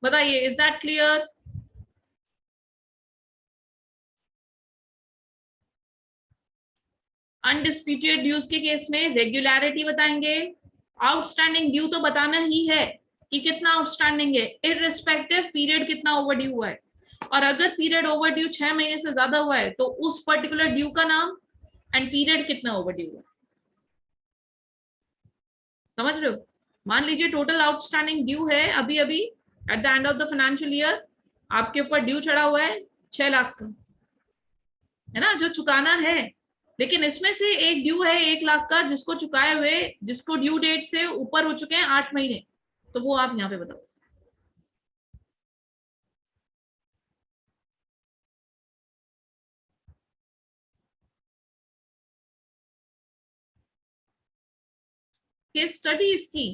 बताइए, is that clear? Undisputed dues के case में रेगुलरिटी बताएंगे, आउटस्टैंडिंग ड्यू तो बताना ही है कि कितना आउटस्टैंडिंग है, इररिस्पेक्टिव पीरियड कितना ओवरड्यू हुआ है, और अगर पीरियड ओवरड्यू 6 महीने से ज्यादा हुआ है तो उस पर्टिकुलर ड्यू का नाम एंड पीरियड कितना ओवरड्यू हुआ। समझ रहे हो? मान लीजिए टोटल आउटस्टैंडिंग ड्यू है अभी अभी at the end of the financial year, आपके ऊपर ड्यू चढ़ा हुआ है 6 लाख का, है ना, जो चुकाना है। लेकिन इसमें से एक ड्यू है 1 लाख का, जिसको चुकाए हुए, जिसको ड्यू डेट से ऊपर हो चुके हैं 8 महीने, तो वो आप यहाँ पे बताओ। केस स्टडी इसकी,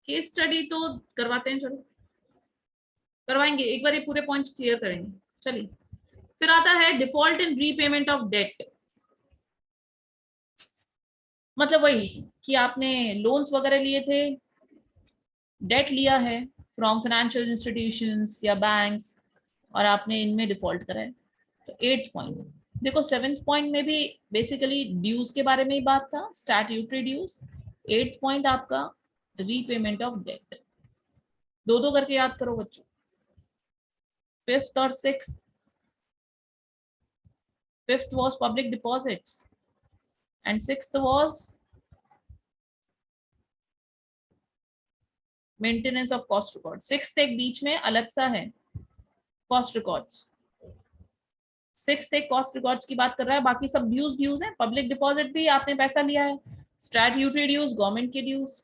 केस स्टडी तो करवाते हैं, चलो करवाएंगे, एक बार ये पूरे पॉइंट्स क्लियर करेंगे। चलिए, फिर आता है default in repayment of debt. मतलब वही कि आपने लोन्स वगैरह लिए थे, डेट लिया है फ्रॉम फाइनेंशियल इंस्टीट्यूशंस या बैंक्स, और आपने इनमें डिफॉल्ट करा है। तो 8th पॉइंट देखो, 7th पॉइंट में भी बेसिकली ड्यूज के बारे में ही बात था, स्टैट्यूटरी ड्यूज। 8th पॉइंट आपका रीपेमेंट ऑफ डेट। दो दो करके याद करो बच्चों, 5th और 6th। 5th was public deposits and 6th was maintenance of cost record. 6th एक बीच में अलग सा है, कॉस्ट रिकॉर्ड्स। 6th एक कॉस्ट रिकॉर्ड्स की बात कर रहा है, बाकी सब ड्यूज ड्यूज है। पब्लिक डिपॉजिट भी आपने पैसा लिया है, स्टैट्यूटरी ड्यूज गवर्नमेंट के ड्यूज,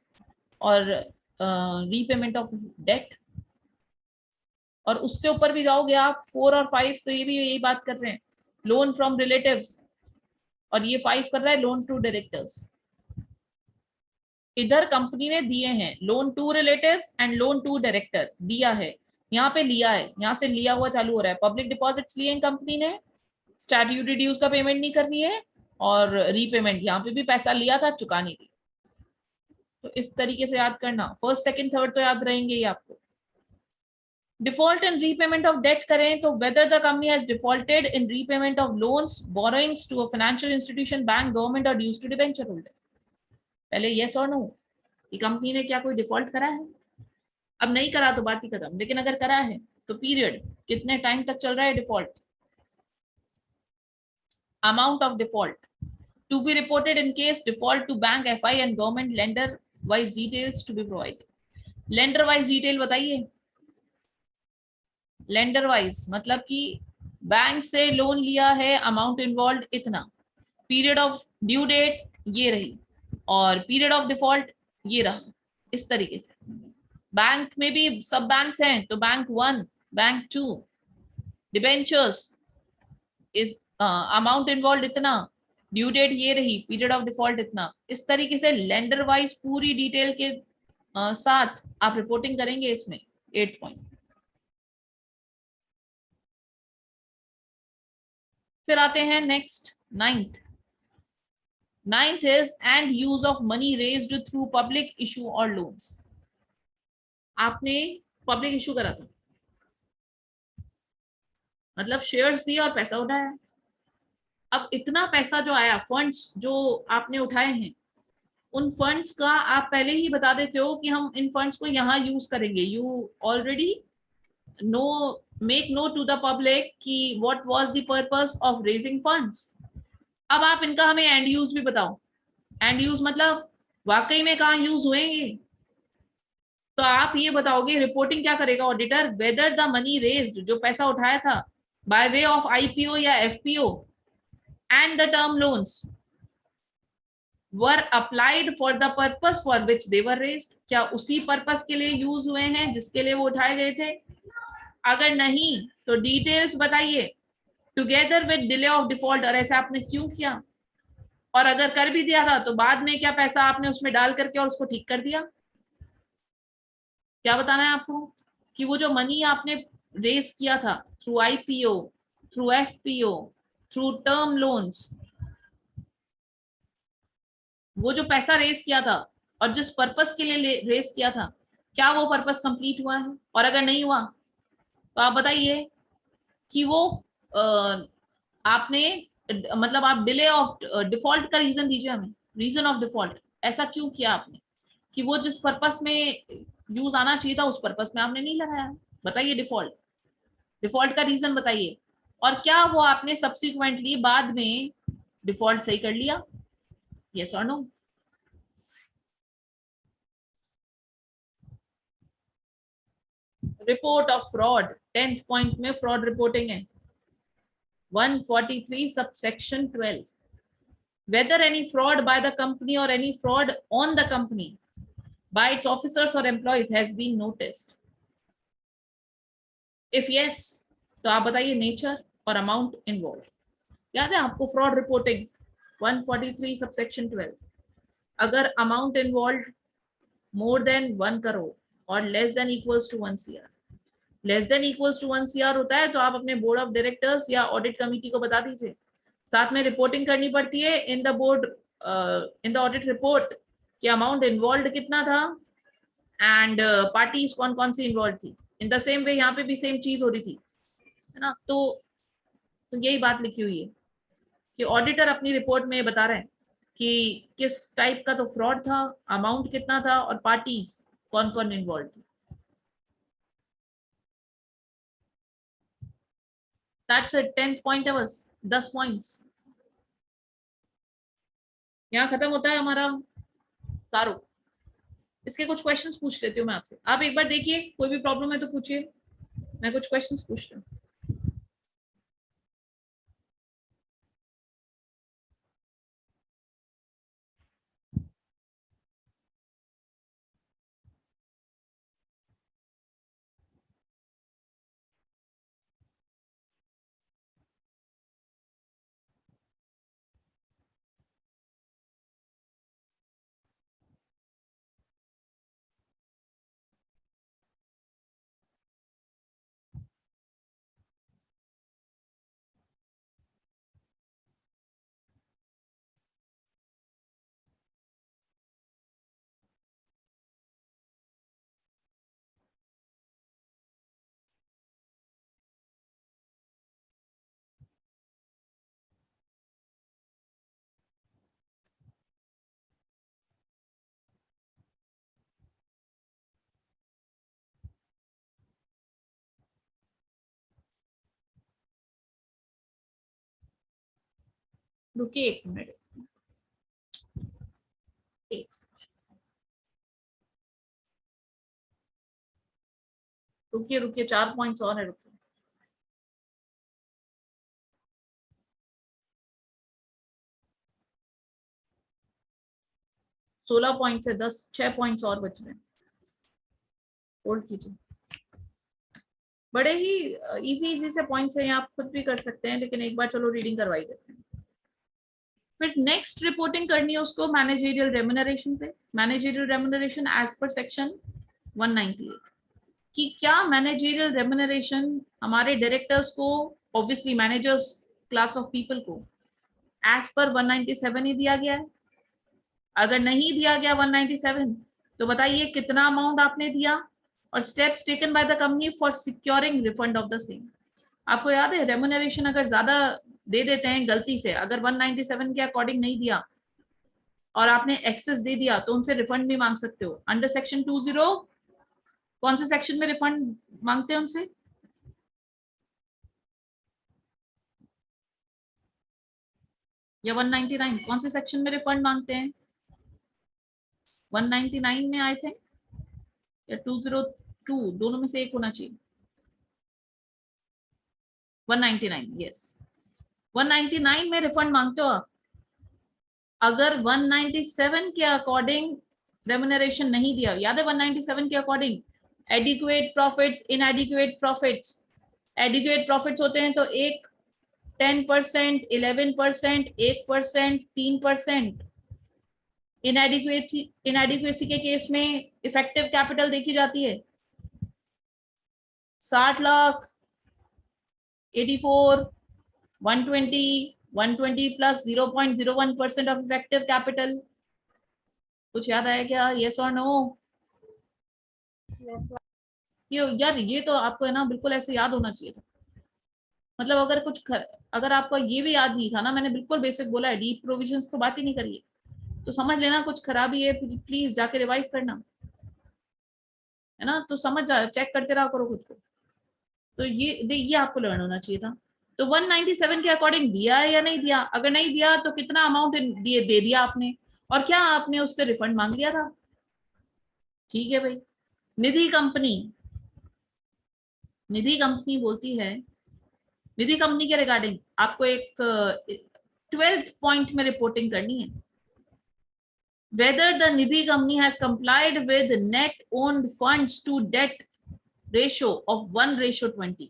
और रीपेमेंट ऑफ डेट। और उससे ऊपर भी जाओगे आप 4 और 5, तो ये भी यही बात कर रहे हैं, लोन फ्रॉम रिलेटिव्स, और ये 5 कर रहा है लोन टू डायरेक्टर्स। इधर कंपनी ने दिए हैं loan to relatives and loan to director, दिया है, यहाँ पे लिया है, यहाँ से लिया हुआ चालू हो रहा है। पब्लिक डिपॉजिट्स लिए कंपनी ने, स्टैट्यूटरी ड्यूज का पेमेंट नहीं कर रही है, और रीपेमेंट यहाँ पे भी पैसा लिया था, चुका नहीं रही। तो इस तरीके से याद करना, फर्स्ट सेकंड थर्ड तो याद रहेंगे ही आपको। Default in repayment of debt करें तो whether the company has defaulted in repayment of loans borrowings to a financial institution, bank, government और ड्यूज टू डिबेंचर होल्डर। पहले यस और नो, कि कंपनी ने क्या कोई डिफॉल्ट करा है। अब नहीं करा तो बात ही खत्म, लेकिन अगर करा है तो पीरियड कितने टाइम तक चल रहा है default. Amount of default to be reported in case default to bank, FI and government lender wise details to be provided. Lender wise detail बताइए। लेंडर वाइज मतलब कि बैंक से लोन लिया है, अमाउंट इन्वॉल्व इतना, पीरियड ऑफ ड्यू डेट ये रही, और पीरियड ऑफ डिफॉल्ट ये रहा। इस तरीके से बैंक में भी सब बैंक्स हैं, तो bank 1, bank 2, debentures is amount involve इतना, ड्यू डेट ये रही, पीरियड ऑफ डिफॉल्ट इतना। इस तरीके से लेंडर वाइज पूरी डिटेल के साथ आप रिपोर्टिंग करेंगे इसमें। 8th point. फिर आते हैं next 9th। 9th is and use of money raised through public issue or loans। आपने पब्लिक इशू करा था, मतलब शेयर्स दिए और पैसा उठाया। अब इतना पैसा जो आया, फंड्स जो आपने उठाए हैं, उन फंड्स का आप पहले ही बता देते हो कि हम इन फंड्स को यहाँ यूज करेंगे। You already know, make known to the public कि what was the purpose of raising funds. अब आप इनका हमें एंड यूज भी बताओ। एंड यूज मतलब वाकई में कहाँ यूज हुएंगे। तो आप ये बताओगे, रिपोर्टिंग क्या करेगा auditor, whether the money raised, जो पैसा उठाया था बाय वे ऑफ आईपीओ या FPO and the term loans were applied for the purpose for which they were raised, क्या उसी पर्पस के लिए यूज हुए हैं जिसके लिए वो उठाए गए थे। अगर नहीं तो डिटेल्स बताइए, together with delay of default, और ऐसा आपने क्यों किया, और अगर कर भी दिया था तो बाद में क्या पैसा आपने उसमें डाल करके और उसको ठीक कर दिया। क्या बताना है आपको कि वो जो मनी आपने रेस किया था through IPO, through FPO, through term loans, वो जो पैसा रेस किया था और जिस पर्पस के लिए रेस किया था, क्या वो पर्पस कंप्लीट हुआ है? और अगर नहीं हुआ तो आप बताइए कि वो आपने मतलब आप डिले ऑफ डिफॉल्ट का रीजन दीजिए हमें, रीजन ऑफ डिफॉल्ट, ऐसा क्यों किया आपने कि वो जिस पर्पस में यूज आना चाहिए था उस पर्पस में आपने नहीं लगाया? बताइए डिफॉल्ट, डिफॉल्ट का रीजन बताइए। और क्या वो आपने सब्सिक्वेंटली बाद में डिफॉल्ट सही कर लिया? यस और no? Report of fraud, 10th point में फ्रॉड रिपोर्टिंग है, 143 subsection 12, whether any fraud by the company or any fraud on the company by its officers or employees has been noticed. If yes, तो आप बताइए nature और amount involve. याद है आपको fraud reporting 143 subsection 12? अगर amount involve more than 1 crore और less than equals to 1 CR, less than equals to 1 CR होता है तो आप अपने बोर्ड ऑफ डायरेक्टर्स या ऑडिट कमिटी को बता दीजिए। साथ में रिपोर्टिंग करनी पड़ती है in the board, in the audit report कि अमाउंट इन्वॉल्व कितना था एंड पार्टीज कौन कौन सी इन्वॉल्व थी। इन द सेम वे यहाँ पे भी सेम चीज हो रही थी, है ना? तो यही बात लिखी हुई है कि ऑडिटर अपनी रिपोर्ट में बता रहे हैं कि किस टाइप का तो फ्रॉड था, अमाउंट कितना था और पार्टीज कौन कौन इन्वॉल्व थी। दैट्स इट, 10th पॉइंट है बस, 10 पॉइंट्स। यहाँ खत्म होता है हमारा कारो। इसके कुछ क्वेश्चंस पूछ लेती हूँ मैं आपसे, आप एक बार देखिए, कोई भी प्रॉब्लम है तो पूछिए, मैं कुछ क्वेश्चंस पूछती हूँ। रुकिए एक मिनट, एक रुकिए रुकिए, 4 पॉइंट्स और है, रुकिए। 16 पॉइंट्स है, 6 पॉइंट्स और बच रहे हैं, होल्ड कीजिए। बड़े ही इजी इजी से पॉइंट्स हैं, आप खुद भी कर सकते हैं, लेकिन एक बार चलो रीडिंग करवाई देते हैं। फिर नेक्स्ट रिपोर्टिंग करनी है उसको मैनेजरियल रेम्युनरेशन पे। Managerial remuneration as per section 198 कि क्या मैनेजरियल रेम्युनरेशन हमारे डायरेक्टर्स को, obviously managers class of people को, एज पर 197 ही दिया गया है? अगर नहीं दिया गया 197 तो बताइए कितना अमाउंट आपने दिया और steps taken by the company for securing refund of the same. आपको याद है रेम्युनरेशन अगर ज्यादा दे देते हैं गलती से, अगर 197 के अकॉर्डिंग नहीं दिया और आपने एक्सेस दे दिया तो उनसे रिफंड भी मांग सकते हो अंडर सेक्शन 20। कौन से सेक्शन में रिफंड मांगते हैं उनसे? या 199, कौन से सेक्शन में रिफंड मांगते हैं? 199 में आए थे या 202, दोनों में से एक होना चाहिए। 199, यस, 199 में रिफंड मांगते हो आप। अगर 197 के अकॉर्डिंग रेम्युनरेशन नहीं दिया, याद है 197 के according adequate profits, इनएडिक्वेट profits, adequate profits होते हैं तो एक 10%, 11%, 1%, 3%। इनएडिक्वेसी के केस में इफेक्टिव कैपिटल देखी जाती है 60 lakh, 84, 120, 120 plus 0.01% of effective capital. कुछ याद आया क्या? यस और नो? यार ये तो आपको है ना बिल्कुल ऐसे याद होना चाहिए था। मतलब अगर अगर आपको ये भी याद नहीं था ना, मैंने बिल्कुल बेसिक बोला है, डीप प्रोविजंस तो बात ही नहीं करिए, तो समझ लेना कुछ खराबी है, प्लीज जाके रिवाइज करना, है ना, तो समझ जा, चेक करते रहा करो खुद को। तो ये आपको लर्न होना चाहिए था। तो 197 के अकॉर्डिंग दिया है या नहीं दिया? अगर नहीं दिया तो कितना अमाउंट दे दिया आपने, और क्या आपने उससे रिफंड मांग लिया था? ठीक है भाई। निधि कंपनी, निधि कंपनी बोलती है, निधि कंपनी के रिगार्डिंग आपको एक 12th पॉइंट में रिपोर्टिंग करनी है। Whether the Nidhi company has complied with net owned funds to debt ratio of 1:20।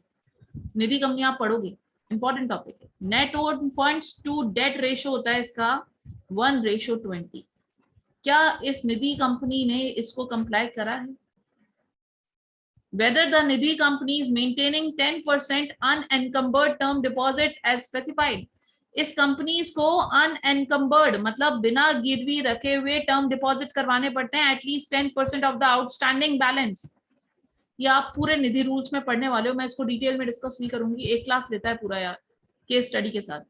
Nidhi company आप पढ़ोगे, इंपॉर्टेंट टॉपिक है। Net own funds to debt ratio होता है इसका 1:20। क्या इस निधि कंपनी ने इसको कंप्लाई करा है? Whether the Nidhi company is maintaining 10% unencumbered term deposits as specified। इस कंपनीज को अनएनकम्बर्ड मतलब बिना गिरवी रखे हुए टर्म डिपॉजिट करवाने पड़ते हैं at least 10% of the outstanding balance. ये आप पूरे निधि रूल्स में पढ़ने वाले हो, मैं इसको डिटेल में डिस्कस नहीं करूंगी, एक क्लास लेता है पूरा यार केस स्टडी के साथ।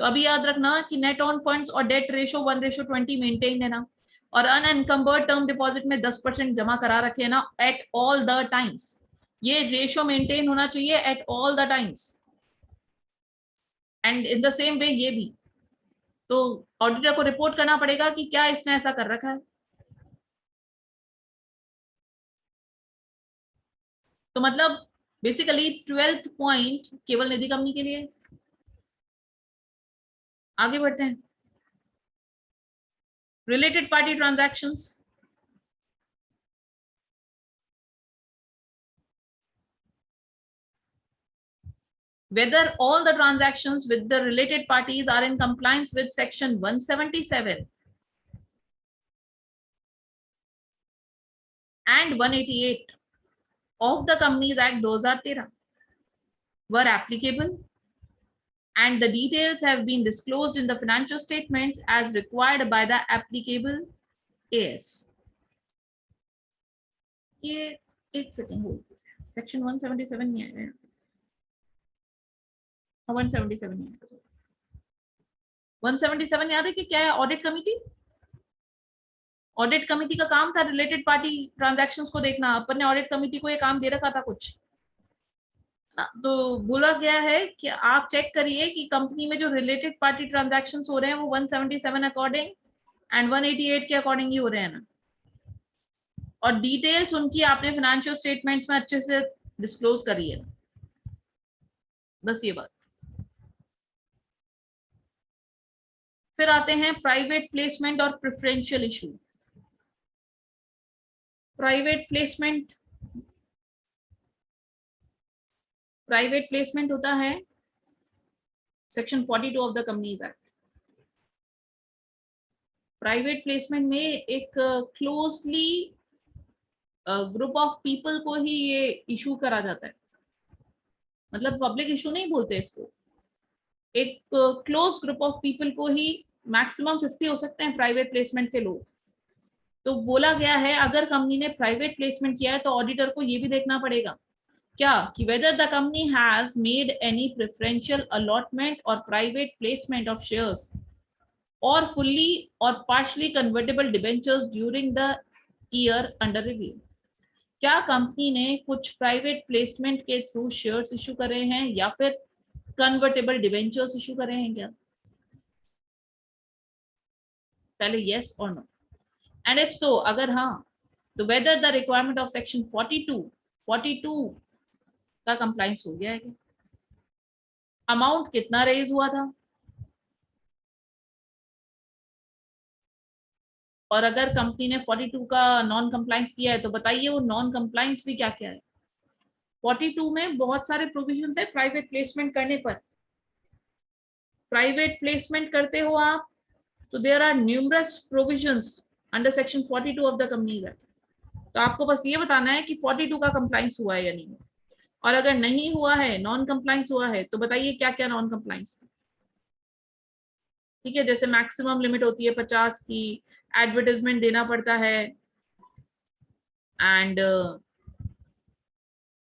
तो अभी याद रखना कि नेट ऑन फंड्स और डेट रेशो 1:20 मेंटेन है ना, और अनएनकम्बर्ड टर्म डिपॉजिट में 10% जमा करा रखे है ना एट ऑल द टाइम्स। ये रेशो मेंटेन होना चाहिए at all the times, and in the same way ये भी। तो ऑडिटर को रिपोर्ट करना पड़ेगा कि क्या इसने ऐसा कर रखा है। तो मतलब बेसिकली 12th पॉइंट केवल निधि कंपनी के लिए। आगे बढ़ते हैं। Related party transactions, whether all the transactions with the related parties are in compliance with section 177 and 188 of the Companies Act 2013 were applicable, and the details have been disclosed in the financial statements as required by the applicable AS। ये एक second hold, section 177 नहीं आएगा, 177 नहीं आएगा। 177 याद है कि क्या है? Audit committee. ऑडिट कमिटी का काम था रिलेटेड पार्टी ट्रांजैक्शंस को देखना। अपन ने ऑडिट कमिटी को ये काम दे रखा था कुछ ना, तो बोला गया है कि आप चेक करिए कि कंपनी में जो रिलेटेड पार्टी ट्रांजैक्शंस हो रहे हैं वो 177 अकॉर्डिंग एंड 188 के अकॉर्डिंग ही हो रहे हैं ना, और डिटेल्स उनकी आपने फाइनेंशियल स्टेटमेंट्स में अच्छे से डिस्क्लोज करी है। बस ये बात। फिर आते हैं प्राइवेट प्लेसमेंट और preferential issue. Private placement, private placement होता है section 42 of the companies act. Private placement में एक क्लोजली ग्रुप ऑफ पीपल को ही ये इशू करा जाता है, मतलब पब्लिक इशू नहीं बोलते इसको, एक क्लोज ग्रुप ऑफ पीपल को ही, मैक्सिमम 50 हो सकते हैं प्राइवेट प्लेसमेंट के लोग। तो बोला गया है अगर कंपनी ने प्राइवेट प्लेसमेंट किया है तो ऑडिटर को ये भी देखना पड़ेगा क्या कि weather the company has made any preferential allotment और प्राइवेट प्लेसमेंट ऑफ शेयर्स और फुल्ली और partially convertible debentures during the year under review. क्या कंपनी ने कुछ प्राइवेट प्लेसमेंट के थ्रू शेयर्स इशू करे हैं या फिर कन्वर्टेबल डिबेंचर्स इशू करे हैं क्या? पहले यस और नो, एंड इफ सो अगर हाँ तो whether the requirement of section 42 का कंप्लाइंस हो गया है क्या? अमाउंट कितना रेज हुआ था, और अगर कंपनी ने 42 का नॉन कंप्लाइंस किया है तो बताइए वो नॉन कंप्लाइंस भी क्या क्या है। 42 में बहुत सारे प्रोविजन है प्राइवेट प्लेसमेंट करने पर। प्राइवेट प्लेसमेंट करते हो आप तो there are numerous provisions under section 42 of the companies act. तो आपको बस ये बताना है कि 42 का कंप्लाइंस हुआ है या नहीं, और अगर नहीं हुआ है, नॉन कंप्लाइंस हुआ है, तो बताइए क्या क्या नॉन कंप्लाइंस। ठीक है, जैसे मैक्सिमम लिमिट होती है 50 की, एडवर्टाइजमेंट देना पड़ता है, एंड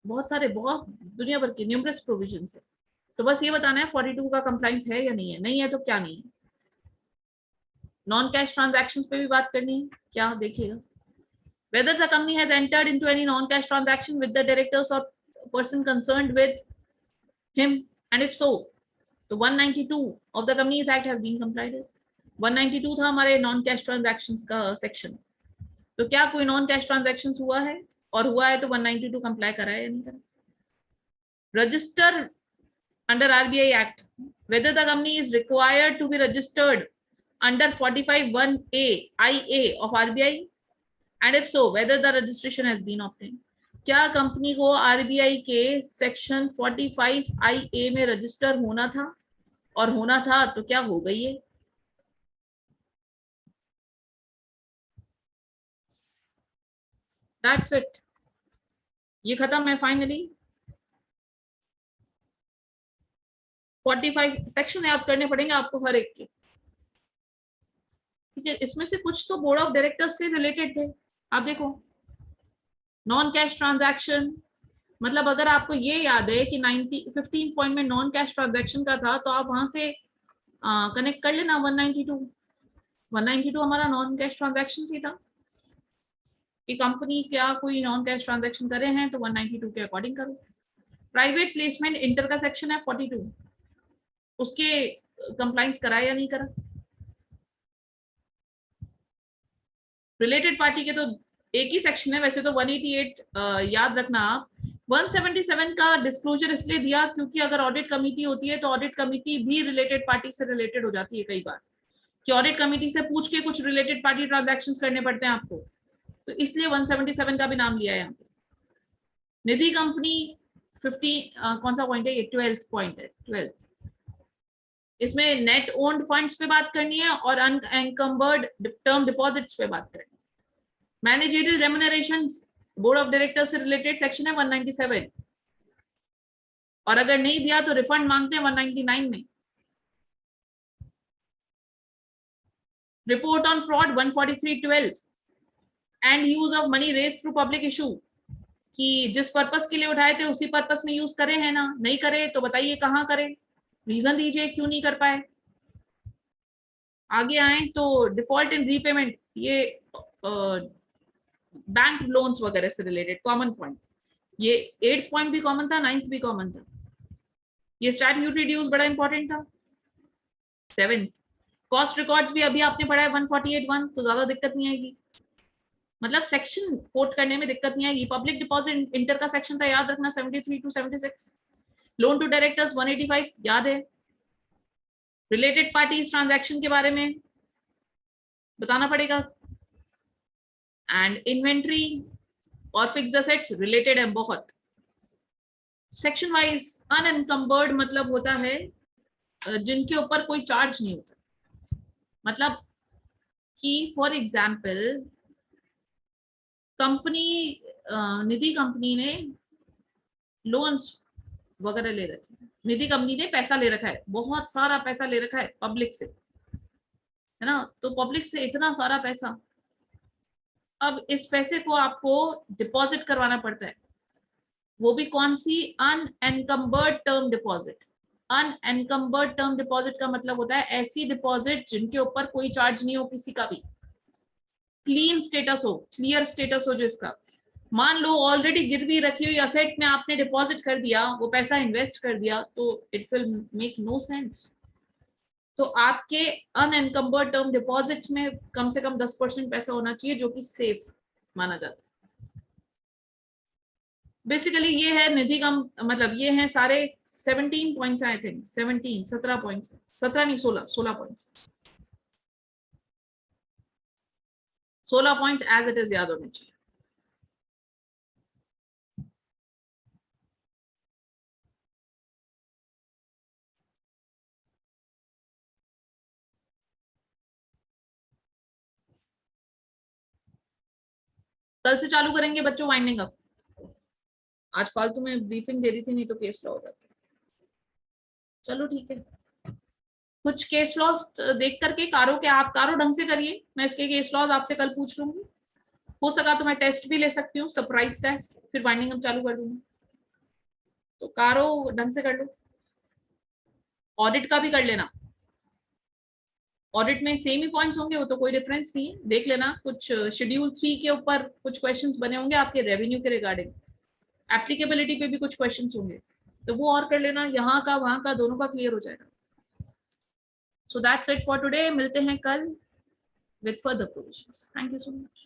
बहुत दुनिया भर के न्यूमरस प्रोविजन है। तो बस ये बताना है 42 का कंप्लाइंस है या नहीं है, नहीं है तो क्या नहीं है। नॉन कैश ट्रांजैक्शंस पे भी बात करनी है, क्या देखिएगा, whether the company has entered into any non-cash transaction with the directors or person concerned with him, and if so, तो 192 of the Companies Act has been complied with। 192 था हमारे नॉन कैश ट्रांजैक्शंस का section. तो क्या कोई non cash transactions हुआ है, और हुआ है तो 192 कंप्लाई करा है या नहीं करा। Register under RBI Act, whether the company is required to be registered under 45(1)(a) IA of RBI, and if so, whether the registration has been obtained। क्या कंपनी को आरबीआई के सेक्शन 45 IA में register होना था, और होना था तो क्या हो गई है। That's it, ये खत्म है फाइनली। 45 सेक्शन याद करने पड़ेंगे आपको हर एक के, ठीक है। इसमें से कुछ तो बोर्ड ऑफ डायरेक्टर्स से रिलेटेड थे। आप देखो, नॉन कैश ट्रांजैक्शन, मतलब अगर आपको ये याद है कि 15 पॉइंट में नॉन कैश ट्रांजैक्शन का था, तो आप वहां से कनेक्ट कर लेना 192 हमारा नॉन कैश ट्रांजैक्शन ही था कि कंपनी क्या कोई नॉन कैश ट्रांजैक्शन करे हैं तो 192 के अकॉर्डिंग करो। प्राइवेट प्लेसमेंट इंटर का सेक्शन है 42, उसके कंप्लाइंस करा या नहीं करा। रिलेटेड पार्टी के तो एक ही सेक्शन है वैसे तो 188 याद रखना आप। 177 का डिस्क्लोजर इसलिए दिया क्योंकि अगर ऑडिट कमेटी होती है तो ऑडिट कमेटी भी रिलेटेड पार्टी से रिलेटेड हो जाती है कई बार, कि ऑडिट कमेटी से पूछ के कुछ रिलेटेड पार्टी ट्रांजैक्शंस करने पड़ते हैं आपको, तो इसलिए 177 का भी नाम लिया है यहाँ पे। निधि कंपनी 50 कौन सा पॉइंट है ये, 12th पॉइंट है, 12th। इसमें नेट ओन्ड फंड्स पे बात करनी है और अनएंकम्बर्ड टर्म डिपॉजिट्स पे बात करनी है। Managerial remuneration board of directors से रिलेटेड सेक्शन है 197, और अगर नहीं दिया तो रिफंड मांगते हैं 199 में। Report on fraud 143(12) and use of money raise through public issue, कि जिस पर्पस के लिए उठाए थे उसी पर्पस में यूज करे हैं ना, नहीं करे तो बताइए कहाँ करे, रीजन दीजिए क्यों नहीं कर पाए। आगे आए तो डिफॉल्ट इन रीपेमेंट, ये बैंक लोन्स वगैरह से रिलेटेड कॉमन पॉइंट, ये 8th पॉइंट भी कॉमन था, 9th भी कॉमन था। ये स्टैट्यूटरी ड्यूज बड़ा इंपॉर्टेंट था। 7th कॉस्ट रिकॉर्ड्स भी अभी आपने पढ़ा है 148(1), तो ज्यादा दिक्कत नहीं आएगी, मतलब सेक्शन कोट करने में दिक्कत नहीं आएगी। पब्लिक डिपॉजिट इंटर का सेक्शन था, याद रखना 73 to 76। लोन टू डायरेक्टर्स 185 याद है। रिलेटेड पार्टीज ट्रांजैक्शन के बारे में बताना पड़ेगा, एंड इन्वेंट्री और फिक्स्ड एसेट्स रिलेटेड है बहुत। सेक्शन वाइज अनएनकम्बर्ड मतलब होता है जिनके ऊपर कोई चार्ज नहीं होता, मतलब कि for example company, Nidhi company ने लोन्स वगैरह ले रखे हैं, निधि कंपनी ने पैसा ले रखा है, बहुत सारा पैसा ले रखा है पब्लिक से, है ना, तो पब्लिक से इतना सारा पैसा, अब इस पैसे को आपको डिपॉजिट करवाना पड़ता है, वो भी कौन सी, unencumbered term deposit. Unencumbered term deposit का मतलब होता है ऐसी डिपॉजिट जिनके ऊपर कोई चार्ज नहीं हो किसी का भी, क्लीन स्टेटस हो, क्लियर स्टेटस हो जिसका। मान लो ऑलरेडी गिरवी रखी हुई असेट में आपने डिपॉजिट कर दिया, वो पैसा इन्वेस्ट कर दिया, तो it will make no sense. तो आपके अनएनकम्बर्ड टर्म डिपॉजिट्स में कम से कम 10% पैसा होना चाहिए जो कि सेफ माना जाता है। बेसिकली ये है निधि कम, मतलब ये हैं सारे 17 पॉइंट्स, आई थिंक 17 पॉइंट्स, 17 नहीं 16 points, 16 points as it is याद होने चाहिए। कल से चालू करेंगे बच्चों वाइंडिंग अप, आज फालतू में ब्रीफिंग दे रही थी, नहीं तो केस लॉ हो जाता। चलो ठीक है, कुछ केस लॉज देख करके कारो के, आप कारो ढंग से करिए, मैं इसके केस लॉज आपसे कल पूछ लूंगी, हो सका तो मैं टेस्ट भी ले सकती हूँ, सरप्राइज टेस्ट, फिर वाइंडिंग अप चालू कर दूंगी। तो कारो ढंग से कर लो, ऑडिट का भी कर लेना। ऑडिट में सेम ही पॉइंट्स होंगे, वो तो कोई डिफरेंस नहीं है, देख लेना। कुछ शेड्यूल 3 के ऊपर कुछ क्वेश्चंस बने होंगे आपके रेवेन्यू के रिगार्डिंग, एप्लीकेबिलिटी पे भी कुछ क्वेश्चंस होंगे, तो वो और कर लेना, यहाँ का वहां का दोनों का क्लियर हो जाएगा। So that's it for today, मिलते हैं कल with further provisions. Thank you so much.